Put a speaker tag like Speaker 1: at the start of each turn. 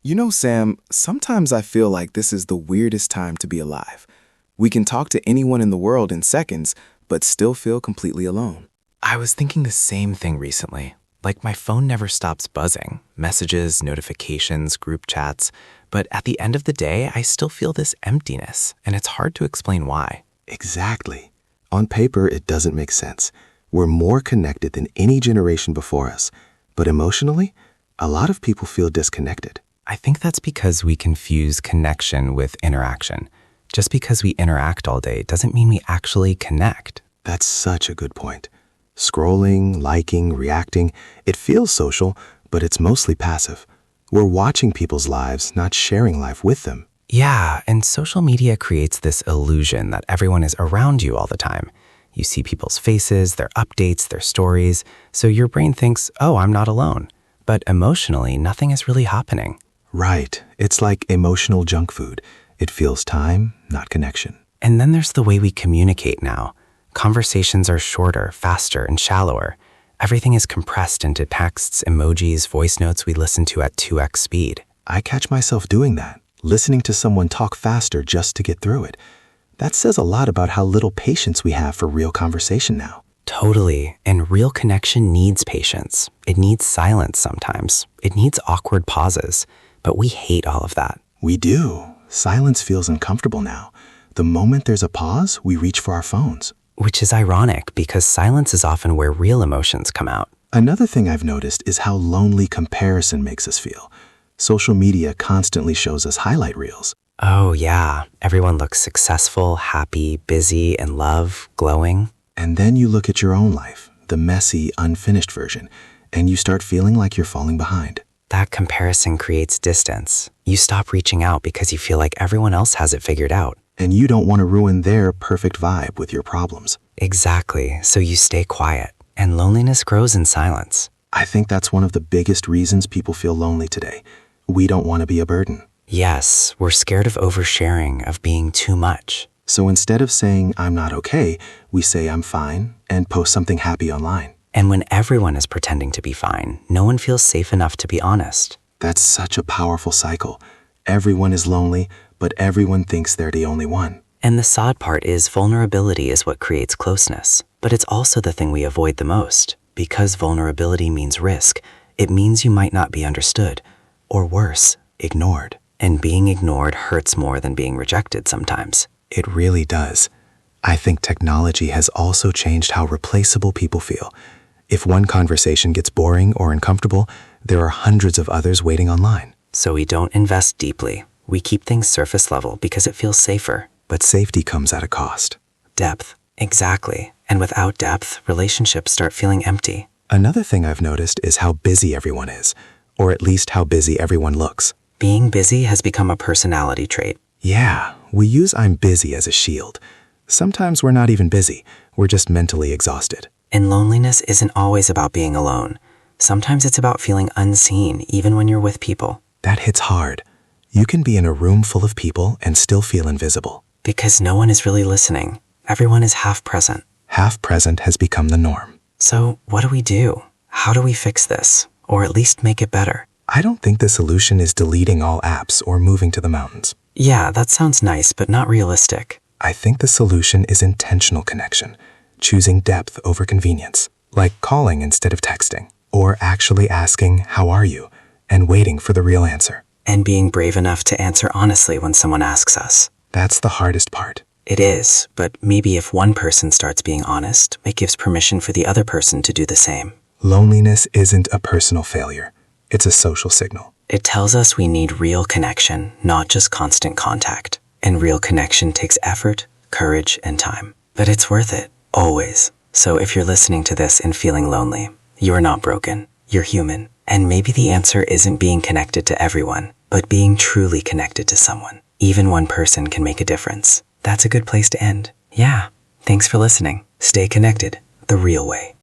Speaker 1: You know, Sam, sometimes I feel like this is the weirdest time to be alive. We can talk to anyone in the world in seconds, but still feel completely alone.
Speaker 2: I was thinking the same thing recently. Like my phone never stops buzzing. Messages, notifications, group chats. But at the end of the day, I still feel this emptiness, and it's hard to explain why.
Speaker 3: Exactly. On paper, it doesn't make sense. We're more connected than any generation before us. But emotionally, a lot of people feel disconnected.
Speaker 2: I think that's because we confuse connection with interaction. Just because we interact all day doesn't mean we actually connect.
Speaker 3: That's such a good point. Scrolling, liking, reacting, it feels social, but it's mostly passive. We're watching people's lives, not sharing life with them.
Speaker 2: Yeah, and social media creates this illusion that everyone is around you all the time. You see people's faces, their updates, their stories, so your brain thinks, oh, I'm not alone. But emotionally, nothing is really happening.
Speaker 3: Right. It's like emotional junk food. It feels time, not connection.
Speaker 2: And then there's the way we communicate now. Conversations are shorter, faster, and shallower. Everything is compressed into texts, emojis, voice notes we listen to at 2x speed.
Speaker 3: I catch myself doing that, listening to someone talk faster just to get through it. That says a lot about how little patience we have for real conversation now.
Speaker 2: Totally. And real connection needs patience. It needs silence sometimes. It needs awkward pauses. But we hate all of that.
Speaker 3: We do. Silence feels uncomfortable now. The moment there's a pause, we reach for our phones.
Speaker 2: Which is ironic because silence is often where real emotions come out.
Speaker 3: Another thing I've noticed is how lonely comparison makes us feel. Social media constantly shows us highlight reels.
Speaker 2: Oh yeah, everyone looks successful, happy, busy, in love, glowing.
Speaker 3: And then you look at your own life, the messy, unfinished version, and you start feeling like you're falling behind.
Speaker 2: That comparison creates distance. You stop reaching out because you feel like everyone else has it figured out.
Speaker 3: And you don't want to ruin their perfect vibe with your problems.
Speaker 2: Exactly, so you stay quiet, and loneliness grows in silence.
Speaker 3: I think that's one of the biggest reasons people feel lonely today. We don't want to be a burden.
Speaker 2: Yes, we're scared of oversharing, of being too much.
Speaker 3: So instead of saying, I'm not okay, we say, I'm fine, and post something happy online.
Speaker 2: And when everyone is pretending to be fine, no one feels safe enough to be honest.
Speaker 3: That's such a powerful cycle. Everyone is lonely, but everyone thinks they're the only one.
Speaker 2: And the sad part is vulnerability is what creates closeness. But it's also the thing we avoid the most. Because vulnerability means risk, it means you might not be understood. Or worse, ignored. And being ignored hurts more than being rejected sometimes.
Speaker 3: It really does. I think technology has also changed how replaceable people feel. If one conversation gets boring or uncomfortable, there are hundreds of others waiting online.
Speaker 2: So we don't invest deeply. We keep things surface level because it feels safer.
Speaker 3: But safety comes at a cost.
Speaker 2: Depth. Exactly. And without depth, relationships start feeling empty.
Speaker 3: Another thing I've noticed is how busy everyone is, or at least how busy everyone looks.
Speaker 2: Being busy has become a personality trait.
Speaker 3: Yeah, we use I'm busy as a shield. Sometimes we're not even busy. We're just mentally exhausted.
Speaker 2: And loneliness isn't always about being alone. Sometimes it's about feeling unseen, even when you're with people.
Speaker 3: That hits hard. You can be in a room full of people and still feel invisible.
Speaker 2: Because no one is really listening. Everyone is half present.
Speaker 3: Half present has become the norm.
Speaker 2: So what do we do? How do we fix this? Or at least make it better?
Speaker 3: I don't think the solution is deleting all apps or moving to the mountains.
Speaker 2: Yeah, that sounds nice, but not realistic.
Speaker 3: I think the solution is intentional connection, choosing depth over convenience, like calling instead of texting, or actually asking, how are you, and waiting for the real answer.
Speaker 2: And being brave enough to answer honestly when someone asks us.
Speaker 3: That's the hardest part.
Speaker 2: It is, but maybe if one person starts being honest, it gives permission for the other person to do the same.
Speaker 3: Loneliness isn't a personal failure. It's a social signal.
Speaker 2: It tells us we need real connection, not just constant contact. And real connection takes effort, courage, and time. But it's worth it, always. So if you're listening to this and feeling lonely, you are not broken. You're human. And maybe the answer isn't being connected to everyone, but being truly connected to someone. Even one person can make a difference. That's a good place to end. Yeah. Thanks for listening. Stay connected the real way.